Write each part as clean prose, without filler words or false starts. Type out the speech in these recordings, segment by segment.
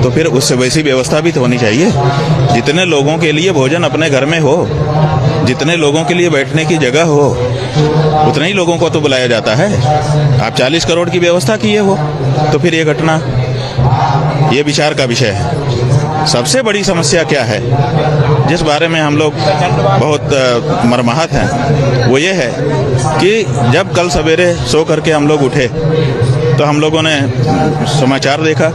तो फिर उससे वैसी व्यवस्था भी तो होनी चाहिए। जितने लोगों के लिए भोजन अपने घर में हो, जितने लोगों के लिए बैठने की जगह हो, उतने ही लोगों को तो बुलाया जाता है। आप 40 करोड़ की व्यवस्था किए हो, तो फिर ये घटना, ये विचार का विषय है। सबसे बड़ी समस्या क्या है, जिस बारे में हम लोग बहुत मर्माहत हैं, वो ये है कि जब कल सवेरे सो करके हम लोग उठे तो हम लोगों ने समाचार देखा,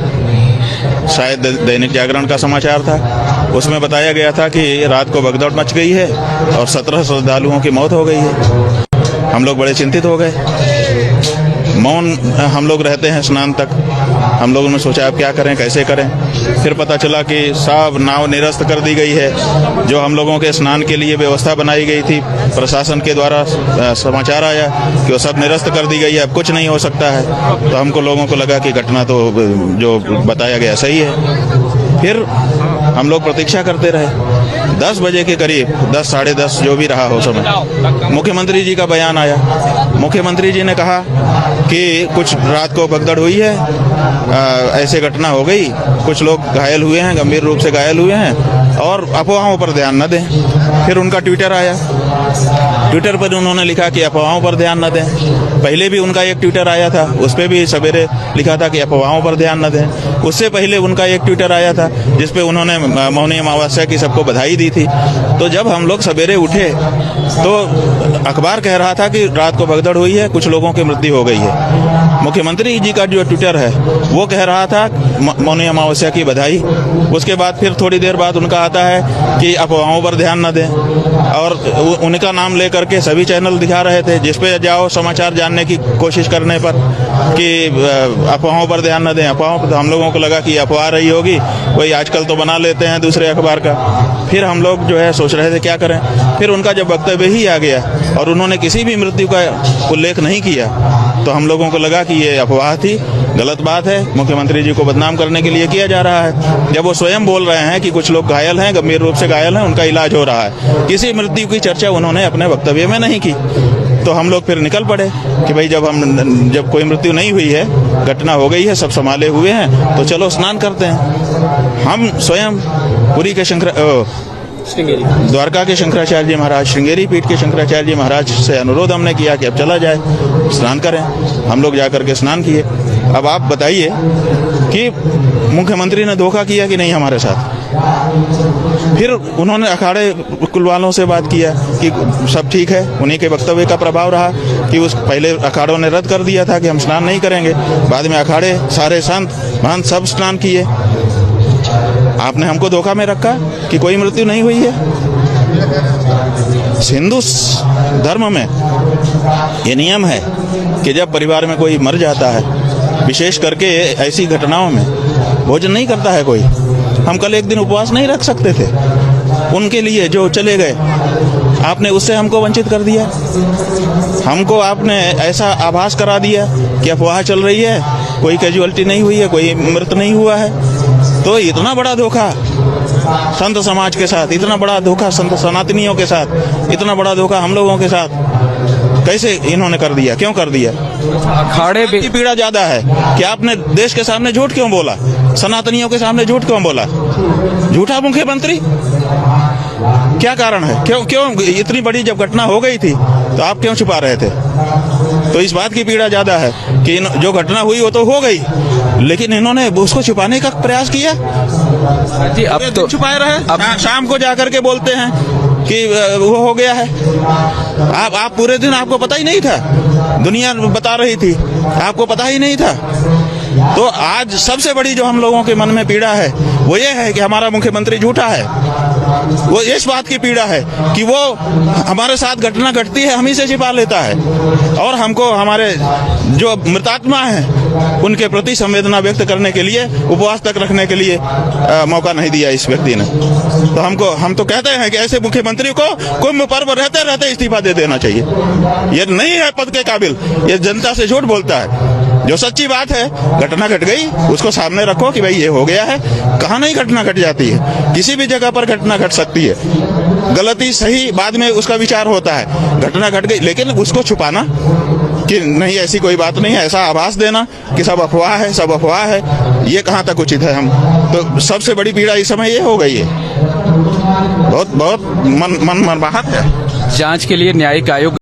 शायद दैनिक जागरण का समाचार था। उसमें बताया गया था कि रात को भगदड़ मच गई है और 17 श्रद्धालुओं की मौत हो गई है। हम लोग बड़े चिंतित हो गए। मौन हम लोग रहते हैं स्नान तक। हम लोगों ने सोचा अब क्या करें, कैसे करें। फिर पता चला कि सब नाव निरस्त कर दी गई है। जो हम लोगों के स्नान के लिए व्यवस्था बनाई गई थी प्रशासन के द्वारा, समाचार आया कि वो सब निरस्त कर दी गई है, अब कुछ नहीं हो सकता है। तो हमको लोगों को लगा कि घटना तो जो बताया गया सही है। फिर हम लोग प्रतीक्षा करते रहे। 10 बजे के करीब, 10 साढ़े 10 जो भी रहा हो समय, मुख्यमंत्री जी का बयान आया। मुख्यमंत्री जी ने कहा कि कुछ रात को भगदड़ हुई है, ऐसे घटना हो गई, कुछ लोग घायल हुए हैं, गंभीर रूप से घायल हुए हैं, और अफवाहों पर ध्यान न दें। फिर उनका ट्विटर आया। ट्विटर पर उन्होंने लिखा कि अफवाहों पर ध्यान न दें। पहले भी उनका एक ट्विटर आया था, उस पर भी सवेरे लिखा था कि अफवाहों पर ध्यान न दें। उससे पहले उनका एक ट्विटर आया था जिसपे उन्होंने मौनी अमावस्या की सबको बधाई दी थी। तो जब हम लोग सवेरे उठे तो अखबार कह रहा था कि रात को भगदड़ हुई है, कुछ लोगों की मृत्यु हो गई है। मुख्यमंत्री जी का जो ट्विटर है वो कह रहा था मौनी अमावस्या की बधाई। उसके बाद फिर थोड़ी देर बाद उनका आता है कि अफवाहों पर ध्यान न दें, और उनका नाम लेकर के सभी चैनल दिखा रहे थे, जिसपे जाओ समाचार जानने की कोशिश करने पर कि अफवाहों पर ध्यान न दें। अफवाहों पर हम लोगों को लगा कि अफवाह रही होगी, वही आजकल तो बना लेते हैं दूसरे अखबार का। फिर हम लोग जो है सोच रहे थे क्या करें। फिर उनका जब वक्तव्य ही आ गया और उन्होंने किसी भी मृत्यु का उल्लेख नहीं किया, तो हम लोगों को लगा कि ये अफवाह थी, गलत बात है, मुख्यमंत्री जी को बदनाम करने के लिए किया जा रहा है। जब वो स्वयं बोल रहे हैं कि कुछ लोग घायल हैं, गंभीर रूप से घायल हैं, उनका इलाज हो रहा है, किसी मृत्यु की चर्चा उन्होंने अपने वक्तव्य में नहीं की। तो हम लोग फिर निकल पड़े कि भाई जब कोई मृत्यु नहीं हुई है, घटना हो गई है, सब संभाले हुए हैं, तो चलो स्नान करते हैं। हम स्वयं पुरी के द्वारका के शंकराचार्य जी महाराज, श्रृंगेरी पीठ के शंकराचार्य जी महाराज से अनुरोध हमने किया कि अब चला जाए, स्नान करें। हम लोग जाकर के स्नान किए। अब आप बताइए कि मुख्यमंत्री ने धोखा किया कि नहीं हमारे साथ। फिर उन्होंने अखाड़े कुल वालों से बात किया कि सब ठीक है। उन्हीं के वक्तव्य का प्रभाव रहा कि उस पहले अखाड़ों ने रद्द कर दिया था कि हम स्नान नहीं करेंगे, बाद में अखाड़े सारे संत महंत सब स्नान किए। आपने हमको धोखा में रखा कि कोई मृत्यु नहीं हुई है। हिंदू धर्म में ये नियम है कि जब परिवार में कोई मर जाता है, विशेष करके ऐसी घटनाओं में भोजन नहीं करता है कोई। हम कल एक दिन उपवास नहीं रख सकते थे उनके लिए जो चले गए, आपने उससे हमको वंचित कर दिया। हमको आपने ऐसा आभास करा दिया कि अफवाह चल रही है, कोई कैजुअलिटी नहीं हुई है, कोई मृत नहीं हुआ है। तो इतना बड़ा धोखा संत समाज के साथ, इतना बड़ा धोखा संत सनातनियों के साथ, इतना बड़ा धोखा हम लोगों के साथ कैसे इन्होंने कर दिया, क्यों कर दिया? अखाड़े की पीड़ा ज्यादा है कि आपने देश के सामने झूठ क्यों बोला, सनातनियों के सामने झूठ क्यों बोला? झूठा मुख्यमंत्री, क्या कारण है? क्यों इतनी बड़ी जब घटना हो गई थी तो आप क्यों छुपा रहे थे? तो इस बात की पीड़ा ज्यादा है कि जो घटना हुई वो तो हो गई, लेकिन इन्होंने उसको छुपाने का प्रयास किया जी। अब तो छुपाए रहे। शाम को जाकर के बोलते हैं कि वो हो गया है। आप पूरे दिन आपको पता ही नहीं था, दुनिया बता रही थी, आपको पता ही नहीं था। तो आज सबसे बड़ी जो हम लोगों के मन में पीड़ा है वो ये है कि हमारा मुख्यमंत्री झूठा है। वो इस बात की पीड़ा है कि वो हमारे साथ घटना घटती है, हम ही से छिपा लेता है, और हमको हमारे जो मृतात्मा हैं उनके प्रति संवेदना व्यक्त करने के लिए, उपवास तक रखने के लिए मौका नहीं दिया इस व्यक्ति ने। तो हम तो कहते हैं कि ऐसे मुख्यमंत्री को कुंभ पर्व रहते रहते इस्तीफा दे देना चाहिए। ये नहीं है पद के काबिल, ये जनता से झूठ बोलता है। जो सच्ची बात है, घटना घट गई, उसको सामने रखो कि भाई ये हो गया है। कहाँ नहीं घटना घट जाती है, किसी भी जगह पर घटना घट सकती है। गलती सही बाद में उसका विचार होता है, घटना घट गई, लेकिन उसको छुपाना कि नहीं ऐसी कोई बात नहीं है, ऐसा आभास देना कि सब अफवाह है, सब अफवाह है, ये कहाँ तक उचित है। हम तो सबसे बड़ी पीड़ा इस समय ये हो गई है, बहुत बहुत मन मरमाहत है। जांच के लिए न्यायिक आयोग